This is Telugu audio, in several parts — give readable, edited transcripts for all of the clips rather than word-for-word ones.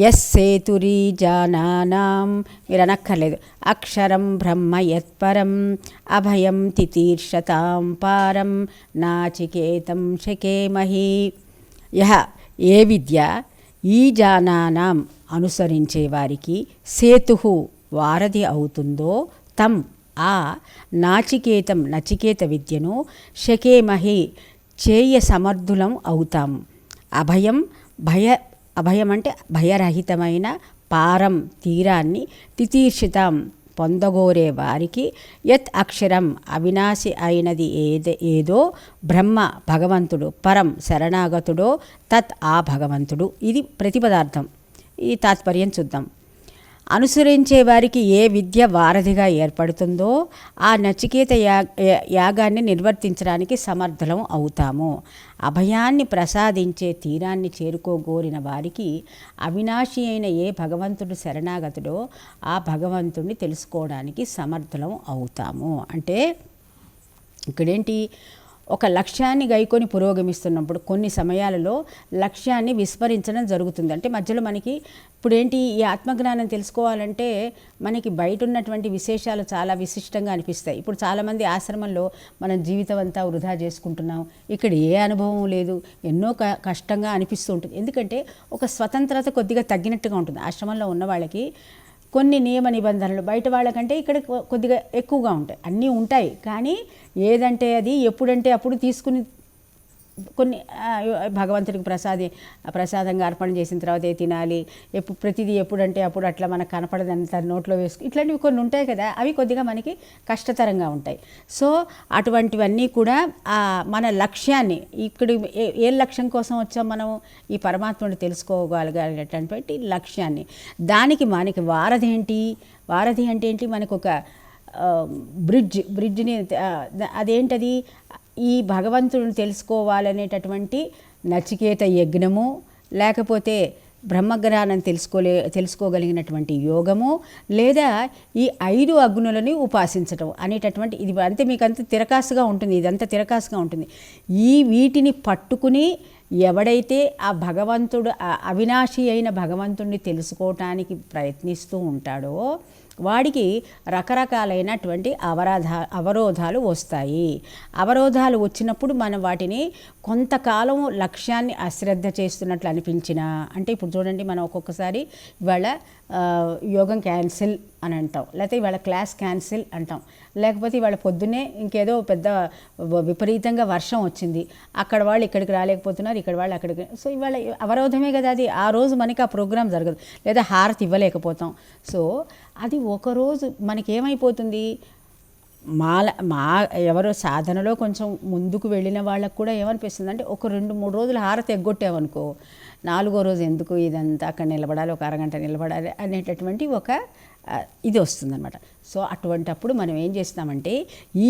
యస్సేతురీ జానానాం, మీరు అనక్కర్లేదు, అక్షరం బ్రహ్మ యత్పరం అభయం తితీర్షతాం పారం నాచికేతం శకేమహి. యహ ఏ విద్య ఈ జానానాం అనుసరించే వారికి సేతు వారధి అవుతుందో తం ఆ నాచికేతం నచికేత విద్యను శకేమహి చేయ సమర్థులం అవుతాం. అభయం అభయం అంటే భయరహితమైన పారం తీరాన్ని తితీర్షితం పొందగోరే వారికి యత్ అక్షరం అవినాశి అయినది ఏదో బ్రహ్మ భగవంతుడు పరం శరణాగతుడో తత్ ఆ భగవంతుడు. ఇది ప్రతిపదార్థం. ఈ తాత్పర్యం చూద్దాం. అనుసరించే వారికి ఏ విద్య వారధిగా ఏర్పడుతుందో ఆ నచికేత యాగాన్ని నిర్వర్తించడానికి సమర్థులం అవుతాము. అభయాన్ని ప్రసాదించే తీరాన్ని చేరుకోగోరిన వారికి అవినాశి అయిన ఏ భగవంతుడు శరణాగతుడో ఆ భగవంతుడిని తెలుసుకోవడానికి సమర్థులం అవుతాము. అంటే ఇక్కడేంటి, ఒక లక్ష్యాన్ని గైకొని పురోగమిస్తున్నప్పుడు కొన్ని సమయాలలో లక్ష్యాన్ని విస్మరించడం జరుగుతుంది. అంటే మధ్యలో మనకి ఇప్పుడేంటి, ఈ ఆత్మజ్ఞానం తెలుసుకోవాలంటే మనకి బయట ఉన్నటువంటి విశేషాలు చాలా విశిష్టంగా అనిపిస్తాయి. ఇప్పుడు చాలామంది ఆశ్రమంలో మనం జీవితం అంతా వృధా చేసుకుంటున్నాం, ఇక్కడ ఏ అనుభవం లేదు, ఎన్నో కష్టంగా అనిపిస్తూ ఉంటుంది. ఎందుకంటే ఒక స్వతంత్రత కొద్దిగా తగ్గినట్టుగా ఉంటుంది. ఆశ్రమంలో ఉన్న వాళ్ళకి కొన్ని నియమ నిబంధనలు బయట వాళ్ళకంటే ఇక్కడ కొద్దిగా ఎక్కువగా ఉంటాయి. అన్నీ ఉంటాయి, కానీ ఏదంటే అది ఎప్పుడంటే అప్పుడు తీసుకుని కొన్ని భగవంతుడికి ప్రసాదంగా అర్పణ చేసిన తర్వాతే తినాలి, ప్రతిదీ ఎప్పుడంటే అప్పుడు అట్లా మనకు కనపడదంత నోట్లో వేసుకు ఇట్లాంటివి కొన్ని ఉంటాయి కదా, అవి కొద్దిగా మనకి కష్టతరంగా ఉంటాయి. సో అటువంటివన్నీ కూడా మన లక్ష్యాన్ని, ఇక్కడ ఏ లక్ష్యం కోసం వచ్చాం మనం, ఈ పరమాత్మను తెలుసుకోగలిగేటటువంటి లక్ష్యాన్ని, దానికి మనకి వారధి ఏంటి, వారధి అంటే ఏంటి, మనకు ఒక బ్రిడ్జ్ని, అదేంటది, ఈ భగవంతుడిని తెలుసుకోవాలనేటటువంటి నచికేత యజ్ఞము, లేకపోతే బ్రహ్మజ్ఞానం తెలుసుకోగలిగినటువంటి యోగము, లేదా ఈ 5 అగ్నులని ఉపాసించటం అనేటటువంటి, ఇది అంతే మీకు అంత తిరకాసుగా ఉంటుంది, ఇదంతా తిరకాసుగా ఉంటుంది. వీటిని పట్టుకుని ఎవడైతే ఆ భగవంతుడు అవినాశి అయిన భగవంతుడిని తెలుసుకోవటానికి ప్రయత్నిస్తూ ఉంటాడో వాడికి రకరకాలైనటువంటి అవరోధాలు వస్తాయి. అవరోధాలు వచ్చినప్పుడు మనం వాటిని కొంతకాలం లక్ష్యాన్ని అశ్రద్ధ చేస్తున్నట్లు అనిపించినా, అంటే ఇప్పుడు చూడండి, మనం ఒక్కొక్కసారి ఇవాళ యోగం క్యాన్సిల్ అని అంటాం, లేకపోతే ఇవాళ క్లాస్ క్యాన్సిల్ అంటాం, లేకపోతే ఇవాళ పొద్దున్నే ఇంకేదో పెద్ద విపరీతంగా వర్షం వచ్చింది, అక్కడ వాళ్ళు ఇక్కడికి రాలేకపోతున్నారు, ఇక్కడ వాళ్ళు అక్కడికి, సో ఇవాళ అవరోధమే కదా అది. ఆ రోజు మనకి ఆ ప్రోగ్రాం జరగదు, లేదా హారతి ఇవ్వలేకపోతాం. సో అది ఒకరోజు మనకేమైపోతుంది, ఎవరో సాధనలో కొంచెం ముందుకు వెళ్ళిన వాళ్ళకు కూడా ఏమనిపిస్తుంది అంటే, ఒక 2-3 రోజులు హారతి ఎగ్గొట్టామనుకో, 4వ రోజు ఎందుకు ఇదంతా అక్కడ నిలబడాలి, ఒక అరగంట నిలబడాలి అనేటటువంటి ఒక ఇది వస్తుందన్నమాట. సో అటువంటప్పుడు మనం ఏం చేస్తామంటే, ఈ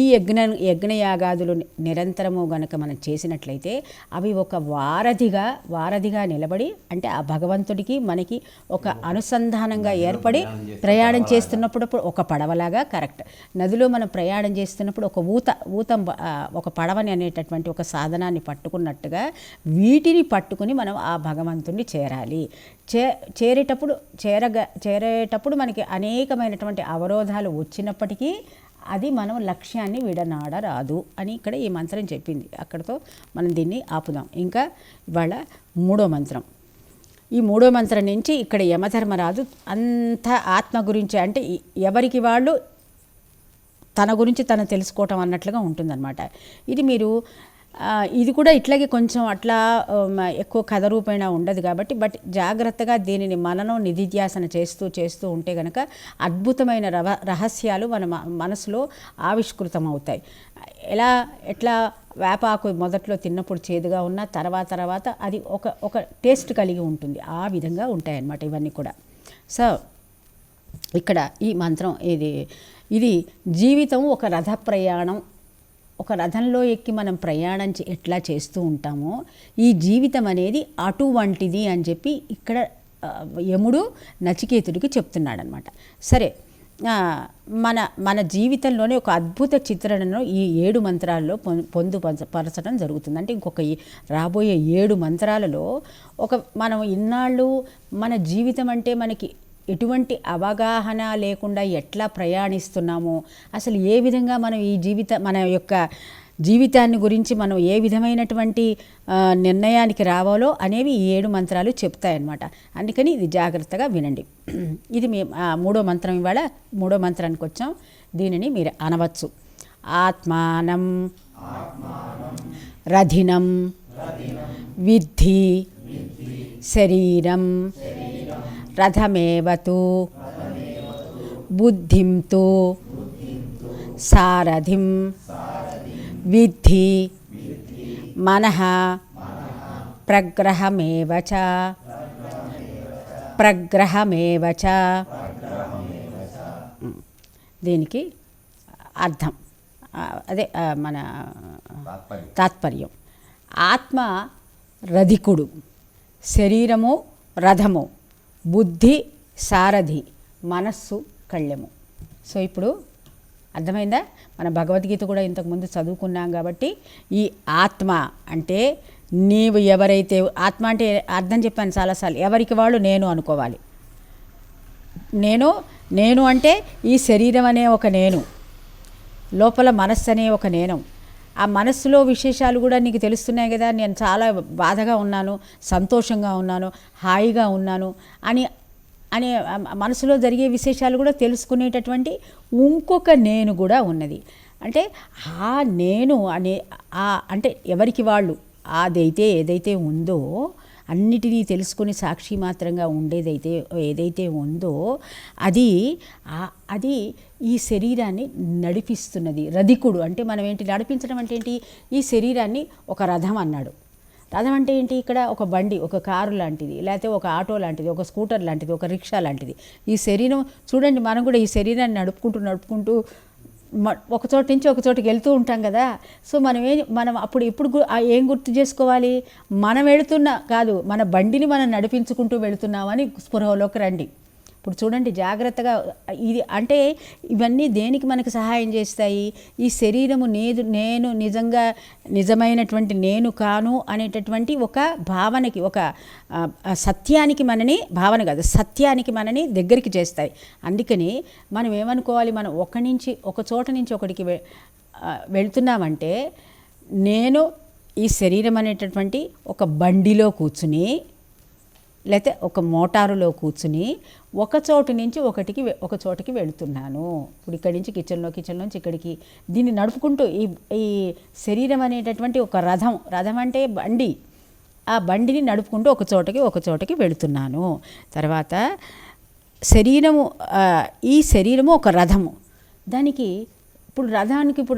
యజ్ఞయాగాదులు నిరంతరము గనక మనం చేసినట్లయితే అవి ఒక వారధిగా నిలబడి, అంటే ఆ భగవంతుడికి మనకి ఒక అనుసంధానంగా ఏర్పడి ప్రయాణం చేస్తున్నప్పుడు ఒక పడవలాగా, కరెక్ట్, నదిలో మనం ప్రయాణం చేస్తున్నప్పుడు ఒక ఊతం ఒక పడవని అనేటటువంటి ఒక సాధనాన్ని పట్టుకున్నట్టుగా వీటిని పట్టుకుని మనం ఆ భగవంతుడిని చేరాలి. చేరేటప్పుడు మనకి అనేకమైనటువంటి అవరోధాలు వచ్చినప్పటికీ అది మనం లక్ష్యాన్ని విడనాడరాదు అని ఇక్కడ ఈ మంత్రం చెప్పింది. అక్కడితో మనం దీన్ని ఆపుదాం. ఇంకా ఇవాళ 3వ మంత్రం. ఈ 3వ మంత్రం నుంచి ఇక్కడ యమధర్మరాజు అంత ఆత్మ గురించి, అంటే ఎవరికి వాళ్ళు తన గురించి తను తెలుసుకోవటం అన్నట్లుగా ఉంటుందన్నమాట. ఇది మీరు ఇది కూడా ఇట్లాగే కొంచెం అట్లా ఎక్కువ కథ రూపేణ ఉండదు కాబట్టి, బట్ జాగ్రత్తగా దీనిని మననం నిధిధ్యాసన చేస్తూ ఉంటే కనుక అద్భుతమైన రహస్యాలు మన మనసులో ఆవిష్కృతం అవుతాయి. ఎట్లా వేపాకు మొదట్లో తిన్నప్పుడు చేదుగా ఉన్న తర్వాత అది ఒక టేస్ట్ కలిగి ఉంటుంది. ఆ విధంగా ఉంటాయి అన్నమాట ఇవన్నీ కూడా. సో ఇక్కడ ఈ మంత్రం ఇది జీవితం ఒక రథ ప్రయాణం. ఒక రథంలో ఎక్కి మనం ప్రయాణం ఎట్లా చేస్తూ ఉంటామో ఈ జీవితం అనేది అటువంటిది అని చెప్పి ఇక్కడ యముడు నచికేతుడికి చెప్తున్నాడనమాట. సరే, మన మన జీవితంలోనే ఒక అద్భుత చిత్రణను ఈ 7 మంత్రాల్లో పొందుపరచడం జరుగుతుంది. అంటే ఇంకొక రాబోయే 7 మంత్రాలలో మనం ఇన్నాళ్ళు మన జీవితం అంటే మనకి ఎటువంటి అవగాహన లేకుండా ఎట్లా ప్రయాణిస్తున్నామో, అసలు ఏ విధంగా మనం మన యొక్క జీవితాన్ని గురించి మనం ఏ విధమైనటువంటి నిర్ణయానికి రావాలో అనేవి ఈ 7 మంత్రాలు చెప్తాయన్నమాట. అందుకని ఇది జాగ్రత్తగా వినండి. ఇది మేము 3వ మంత్రం, ఇవాళ 3వ మంత్రానికి వచ్చాం. దీనిని మీరు అనవచ్చు. ఆత్మానం రధినం విద్ధి శరీరం రథమేవతు బుద్ధిం తు సారథిం విద్ధి మనః ప్రగ్రహమేవ చ. దీనికి అర్థం అదే మన తాత్పర్యం. ఆత్మ రధికుడు, శరీరము రథము, బుద్ధి సారథి, మనస్సు కళ్ళెము. సో ఇప్పుడు అర్థమైందా? మన భగవద్గీత కూడా ఇంతకుముందు చదువుకున్నాం కాబట్టి ఈ ఆత్మ అంటే నీవు ఎవరైతే, ఆత్మ అంటే అర్థం చెప్పాను చాలాసార్లు, ఎవరికి వాళ్ళు నేను అనుకోవాలి. నేను అంటే ఈ శరీరం అనే ఒక నేను, లోపల మనస్సు అనే ఒక నేను. ఆ మనస్సులో విశేషాలు కూడా నీకు తెలుస్తున్నాయి కదా. నేను చాలా బాధగా ఉన్నాను, సంతోషంగా ఉన్నాను, హాయిగా ఉన్నాను అని మనసులో జరిగే విశేషాలు కూడా తెలుసుకునేటటువంటి ఇంకొక నేను కూడా ఉన్నది. అంటే ఆ నేను అంటే ఎవరికి వాళ్ళు ఏదైతే ఉందో, అన్నిటినీ తెలుసుకొని సాక్షి మాత్రంగా ఏదైతే ఉందో అది ఈ శరీరాన్ని నడిపిస్తున్నది. రధికుడు అంటే మనం ఏంటి, నడిపించడం అంటే ఏంటి, ఈ శరీరాన్ని ఒక రథం అన్నాడు. రథం అంటే ఏంటి, ఇక్కడ ఒక బండి, ఒక కారు లాంటిది, లేకపోతే ఒక ఆటో లాంటిది, ఒక స్కూటర్ లాంటిది, ఒక రిక్షా లాంటిది. ఈ శరీరం చూడండి, మనం కూడా ఈ శరీరాన్ని నడుపుకుంటూ ఒక చోట నుంచి ఒక చోటుకి వెళ్తూ ఉంటాం కదా. సో మనం అప్పుడు ఎప్పుడు ఏం గుర్తు చేసుకోవాలి, మనం కాదు, మన బండిని మనం నడిపించుకుంటూ వెళుతున్నామని స్పృహలోకి రండి. ఇప్పుడు చూడండి జాగ్రత్తగా, ఇది అంటే ఇవన్నీ దేనికి మనకు సహాయం చేస్తాయి? ఈ శరీరము నేను నిజమైనటువంటి నేను కాను అనేటటువంటి ఒక భావనకి, ఒక సత్యానికి మనని దగ్గరికి చేస్తాయి. అందుకని మనం ఏమనుకోవాలి, మనం ఒక చోట నుంచి ఒకటికి వెళ్తున్నామంటే, నేను ఈ శరీరం అనేటటువంటి ఒక బండిలో కూర్చుని, లేకపోతే ఒక మోటారులో కూర్చుని ఒక చోటు నుంచి ఒక చోటికి వెళుతున్నాను. ఇప్పుడు ఇక్కడి నుంచి కిచెన్లోంచి ఇక్కడికి దీన్ని నడుపుకుంటూ ఈ శరీరం అనేటటువంటి ఒక రథం అంటే బండి, ఆ బండిని నడుపుకుంటూ ఒక చోటకి వెళుతున్నాను. తర్వాత ఈ శరీరము ఒక రథము. దానికి ఇప్పుడు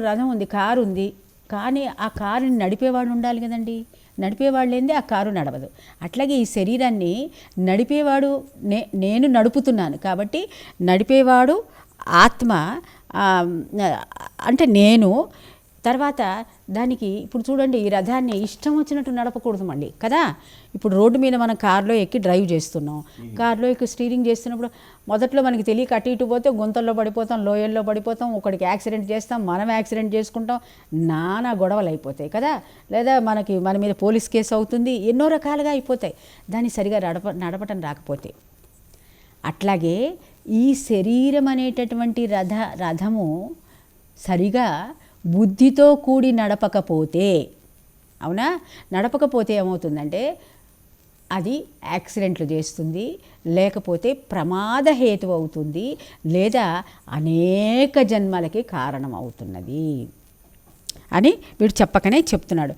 రథం ఉంది, కారు ఉంది, కానీ ఆ కారుని నడిపేవాడు ఉండాలి కదండి. నడిపేవాడు లేనిదే ఆ కారు నడవదు. అట్లాగే ఈ శరీరాన్ని నడిపేవాడు నేను నడుపుతున్నాను కాబట్టి నడిపేవాడు ఆత్మ అంటే నేను. తర్వాత దానికి ఇప్పుడు చూడండి, ఈ రథాన్ని ఇష్టం వచ్చినట్టు నడపకూడదు మళ్ళీ కదా. ఇప్పుడు రోడ్డు మీద మనం కారులో ఎక్కి డ్రైవ్ చేస్తున్నాం, కారులో ఎక్కి స్టీరింగ్ చేస్తున్నప్పుడు మొదట్లో మనకి తెలియక అటు ఇటు పోతే గుంతల్లో పడిపోతాం, లోయల్లో పడిపోతాం, ఒకడికి యాక్సిడెంట్ చేస్తాం, మనం యాక్సిడెంట్ చేసుకుంటాం, నానా గొడవలు అయిపోతాయి కదా. లేదా మన మీద పోలీస్ కేసు అవుతుంది, ఎన్నో రకాలుగా అయిపోతాయి దాన్ని సరిగా నడపటం రాకపోతే. అట్లాగే ఈ శరీరం అనేటటువంటి రథము సరిగా బుద్ధితో కూడి నడపకపోతే ఏమవుతుందంటే అది యాక్సిడెంట్లు చేస్తుంది, లేకపోతే ప్రమాద హేతు అవుతుంది, లేదా అనేక జన్మలకి కారణం అవుతున్నది అని వీడు చెప్పకనే చెప్తున్నాడు.